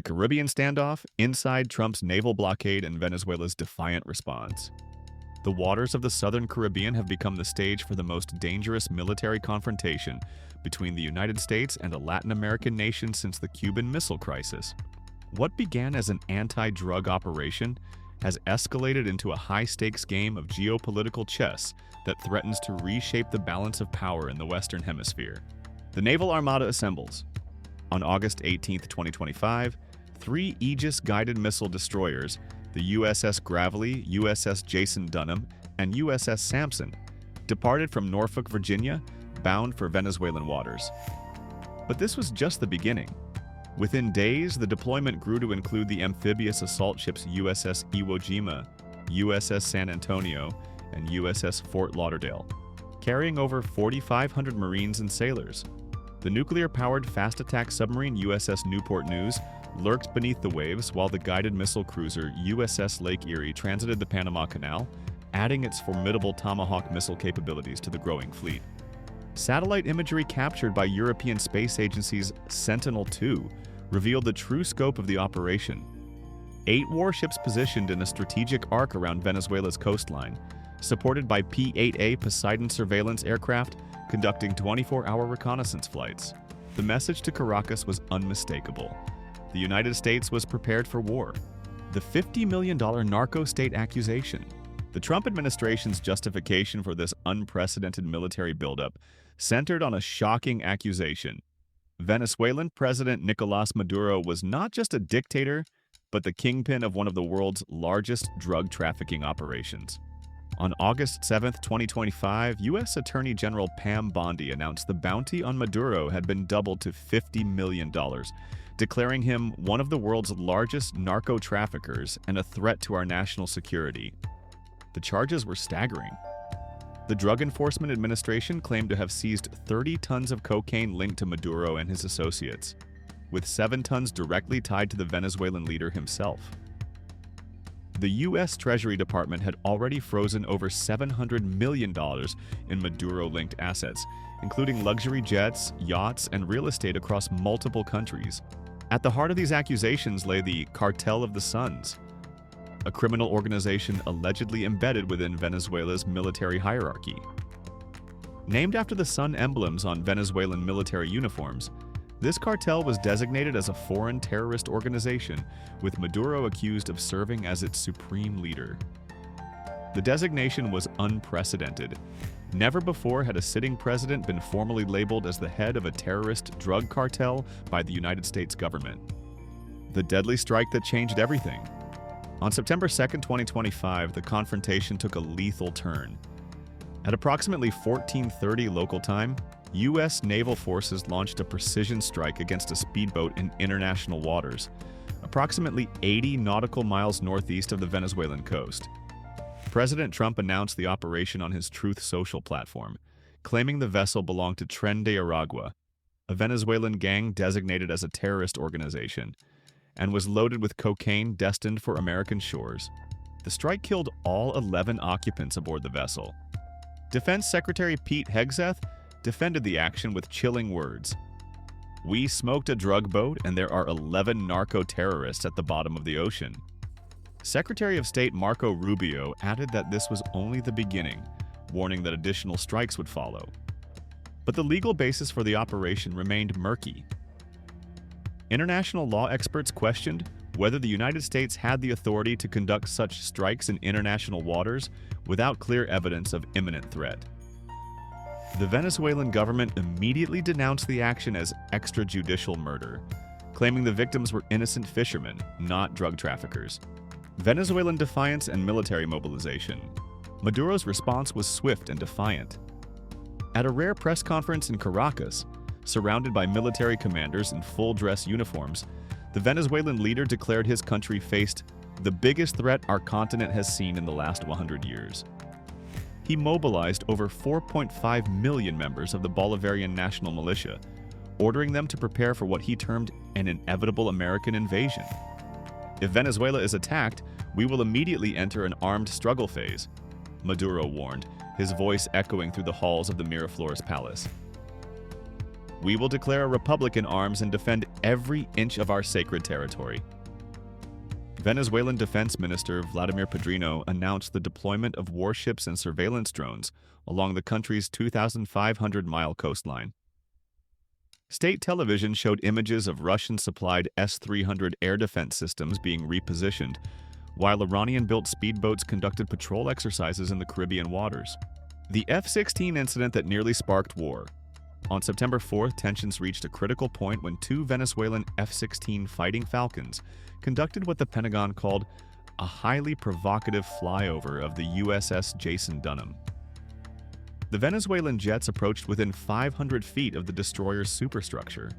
The Caribbean Standoff, inside Trump's naval blockade and Venezuela's defiant response. The waters of the southern Caribbean have become the stage for the most dangerous military confrontation between the United States and a Latin American nation since the Cuban Missile Crisis. What began as an anti-drug operation has escalated into a high-stakes game of geopolitical chess that threatens to reshape the balance of power in the Western Hemisphere. The Naval Armada assembles. On August 18, 2025, 3 Aegis-guided missile destroyers, the USS Gravely, USS Jason Dunham, and USS Sampson, departed from Norfolk, Virginia, bound for Venezuelan waters. But this was just the beginning. Within days, the deployment grew to include the amphibious assault ships USS Iwo Jima, USS San Antonio, and USS Fort Lauderdale, carrying over 4,500 Marines and sailors. The nuclear-powered fast-attack submarine USS Newport News lurked beneath the waves while the guided missile cruiser USS Lake Erie transited the Panama Canal, adding its formidable Tomahawk missile capabilities to the growing fleet. Satellite imagery captured by European Space Agency's Sentinel-2 revealed the true scope of the operation. 8 warships positioned in a strategic arc around Venezuela's coastline, supported by P-8A Poseidon surveillance aircraft conducting 24-hour reconnaissance flights. The message to Caracas was unmistakable. The United States was prepared for war. The $50 million narco-state accusation. The Trump administration's justification for this unprecedented military buildup centered on a shocking accusation. Venezuelan President Nicolás Maduro was not just a dictator, but the kingpin of one of the world's largest drug trafficking operations. On August 7, 2025, U.S. Attorney General Pam Bondi announced the bounty on Maduro had been doubled to $50 million, declaring him one of the world's largest narco-traffickers and a threat to our national security. The charges were staggering. The Drug Enforcement Administration claimed to have seized 30 tons of cocaine linked to Maduro and his associates, with 7 tons directly tied to the Venezuelan leader himself. The U.S. Treasury Department had already frozen over $700 million in Maduro-linked assets, including luxury jets, yachts, and real estate across multiple countries. At the heart of these accusations lay the Cartel of the Suns, a criminal organization allegedly embedded within Venezuela's military hierarchy. Named after the sun emblems on Venezuelan military uniforms, this cartel was designated as a foreign terrorist organization, with Maduro accused of serving as its supreme leader. The designation was unprecedented. Never before had a sitting president been formally labeled as the head of a terrorist drug cartel by the United States government. The deadly strike that changed everything. On September 2, 2025, the confrontation took a lethal turn. At approximately 14:30 local time, U.S. naval forces launched a precision strike against a speedboat in international waters, approximately 80 nautical miles northeast of the Venezuelan coast. President Trump announced the operation on his Truth Social platform, claiming the vessel belonged to Tren de Aragua, a Venezuelan gang designated as a terrorist organization, and was loaded with cocaine destined for American shores. The strike killed all 11 occupants aboard the vessel. Defense Secretary Pete Hegseth defended the action with chilling words. "We smoked a drug boat and there are 11 narco-terrorists at the bottom of the ocean." Secretary of State Marco Rubio added that this was only the beginning, warning that additional strikes would follow. But the legal basis for the operation remained murky. International law experts questioned whether the United States had the authority to conduct such strikes in international waters without clear evidence of imminent threat. The Venezuelan government immediately denounced the action as extrajudicial murder, claiming the victims were innocent fishermen, not drug traffickers. Venezuelan defiance and military mobilization. Maduro's response was swift and defiant. At a rare press conference in Caracas, surrounded by military commanders in full-dress uniforms, the Venezuelan leader declared his country faced the biggest threat our continent has seen in the last 100 years. He mobilized over 4.5 million members of the Bolivarian National Militia, ordering them to prepare for what he termed an inevitable American invasion. If Venezuela is attacked, we will immediately enter an armed struggle phase, Maduro warned, his voice echoing through the halls of the Miraflores Palace. We will declare a republic in arms and defend every inch of our sacred territory. Venezuelan Defense Minister Vladimir Padrino announced the deployment of warships and surveillance drones along the country's 2,500-mile coastline. State television showed images of Russian-supplied S-300 air defense systems being repositioned, while Iranian-built speedboats conducted patrol exercises in the Caribbean waters. The F-16 incident that nearly sparked war. On September 4th, tensions reached a critical point when two Venezuelan F-16 Fighting Falcons conducted what the Pentagon called a highly provocative flyover of the USS Jason Dunham. The Venezuelan jets approached within 500 feet of the destroyer's superstructure,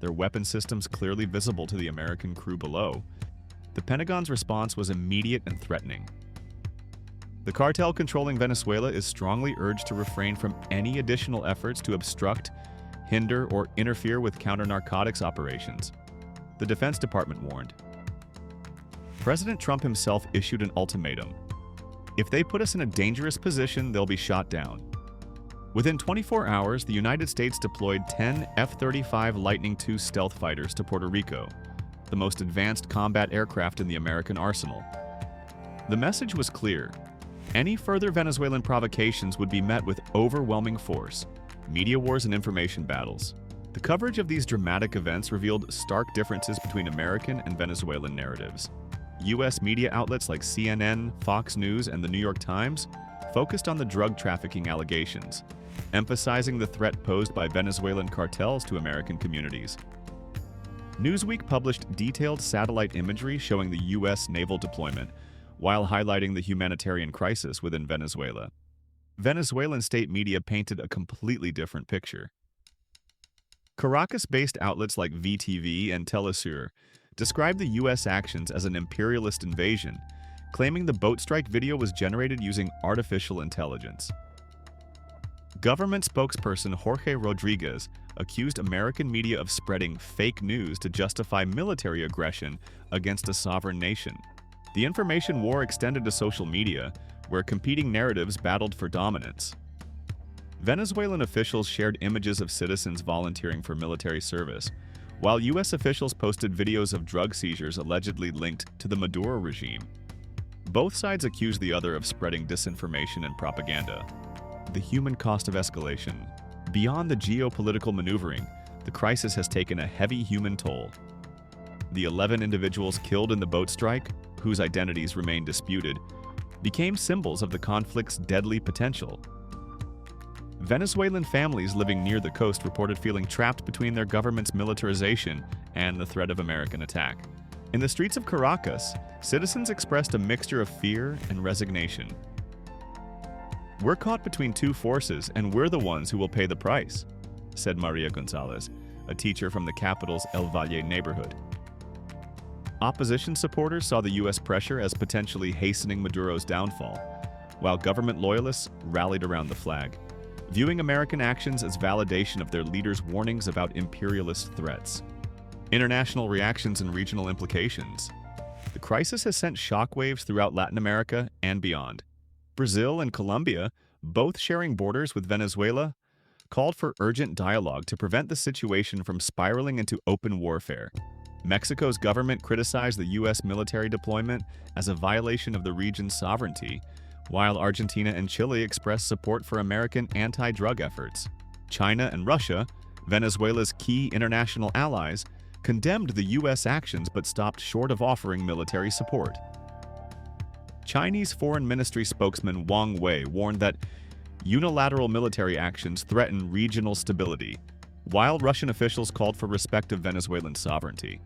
their weapon systems clearly visible to the American crew below. The Pentagon's response was immediate and threatening. The cartel controlling Venezuela is strongly urged to refrain from any additional efforts to obstruct, hinder, or interfere with counter-narcotics operations, the Defense Department warned. President Trump himself issued an ultimatum. If they put us in a dangerous position, they'll be shot down. Within 24 hours, the United States deployed 10 F-35 Lightning II stealth fighters to Puerto Rico, the most advanced combat aircraft in the American arsenal. The message was clear. Any further Venezuelan provocations would be met with overwhelming force, media wars and information battles. The coverage of these dramatic events revealed stark differences between American and Venezuelan narratives. U.S. media outlets like CNN, Fox News, and the New York Times focused on the drug trafficking allegations, emphasizing the threat posed by Venezuelan cartels to American communities. Newsweek published detailed satellite imagery showing the U.S. naval deployment, while highlighting the humanitarian crisis within Venezuela. Venezuelan state media painted a completely different picture. Caracas-based outlets like VTV and Telesur described the U.S. actions as an imperialist invasion, claiming the boat strike video was generated using artificial intelligence. Government spokesperson Jorge Rodriguez accused American media of spreading fake news to justify military aggression against a sovereign nation. The information war extended to social media, where competing narratives battled for dominance. Venezuelan officials shared images of citizens volunteering for military service, while U.S. officials posted videos of drug seizures allegedly linked to the Maduro regime. Both sides accused the other of spreading disinformation and propaganda. The human cost of escalation. Beyond the geopolitical maneuvering, the crisis has taken a heavy human toll. The 11 individuals killed in the boat strike, whose identities remain disputed, became symbols of the conflict's deadly potential. Venezuelan families living near the coast reported feeling trapped between their government's militarization and the threat of American attack. In the streets of Caracas, citizens expressed a mixture of fear and resignation. "We're caught between two forces, and we're the ones who will pay the price," said Maria Gonzalez, a teacher from the capital's El Valle neighborhood. Opposition supporters saw the U.S. pressure as potentially hastening Maduro's downfall, while government loyalists rallied around the flag, viewing American actions as validation of their leaders' warnings about imperialist threats. International reactions and regional implications. The crisis has sent shockwaves throughout Latin America and beyond. Brazil and Colombia, both sharing borders with Venezuela, called for urgent dialogue to prevent the situation from spiraling into open warfare. Mexico's government criticized the U.S. military deployment as a violation of the region's sovereignty, while Argentina and Chile expressed support for American anti-drug efforts. China and Russia, Venezuela's key international allies, condemned the U.S. actions but stopped short of offering military support. Chinese Foreign Ministry spokesman Wang Wei warned that unilateral military actions threaten regional stability, while Russian officials called for respect of Venezuelan sovereignty.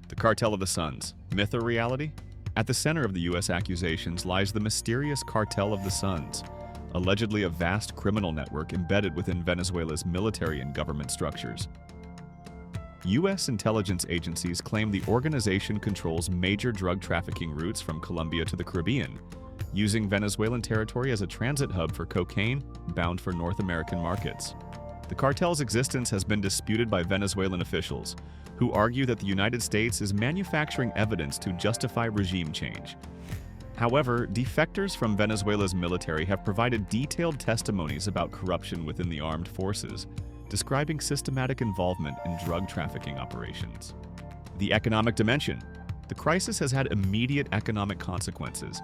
The Cartel of the Suns, myth or reality? At the center of the U.S. accusations lies the mysterious Cartel of the Suns, allegedly a vast criminal network embedded within Venezuela's military and government structures. U.S. intelligence agencies claim the organization controls major drug trafficking routes from Colombia to the Caribbean, using Venezuelan territory as a transit hub for cocaine bound for North American markets. The cartel's existence has been disputed by Venezuelan officials, who argue that the United States is manufacturing evidence to justify regime change. However, defectors from Venezuela's military have provided detailed testimonies about corruption within the armed forces, describing systematic involvement in drug trafficking operations. The economic dimension. The crisis has had immediate economic consequences.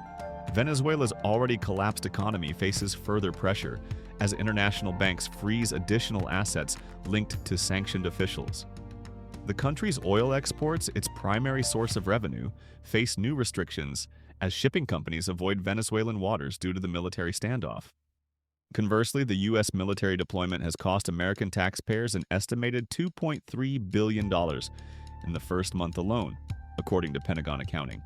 Venezuela's already collapsed economy faces further pressure as international banks freeze additional assets linked to sanctioned officials. The country's oil exports, its primary source of revenue, face new restrictions as shipping companies avoid Venezuelan waters due to the military standoff. Conversely, the U.S. military deployment has cost American taxpayers an estimated $2.3 billion in the first month alone, according to Pentagon accounting.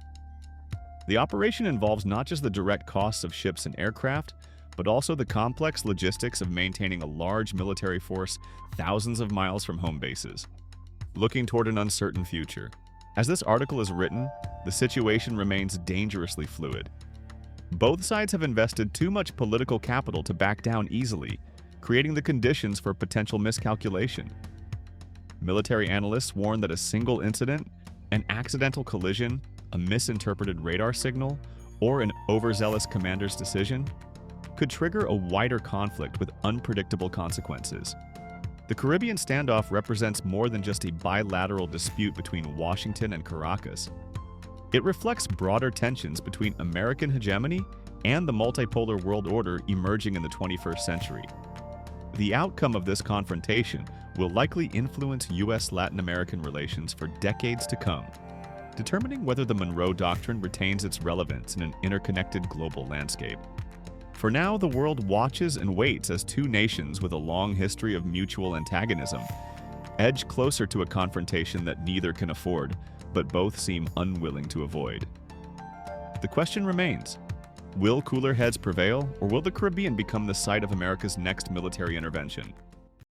The operation involves not just the direct costs of ships and aircraft, but also the complex logistics of maintaining a large military force thousands of miles from home bases. Looking toward an uncertain future. As this article is written, the situation remains dangerously fluid. Both sides have invested too much political capital to back down easily, creating the conditions for potential miscalculation. Military analysts warn that a single incident, an accidental collision, a misinterpreted radar signal, or an overzealous commander's decision could trigger a wider conflict with unpredictable consequences. The Caribbean standoff represents more than just a bilateral dispute between Washington and Caracas. It reflects broader tensions between American hegemony and the multipolar world order emerging in the 21st century. The outcome of this confrontation will likely influence U.S.-Latin American relations for decades to come, determining whether the Monroe Doctrine retains its relevance in an interconnected global landscape. For now, the world watches and waits as two nations with a long history of mutual antagonism edge closer to a confrontation that neither can afford, but both seem unwilling to avoid. The question remains, will cooler heads prevail, or will the Caribbean become the site of America's next military intervention?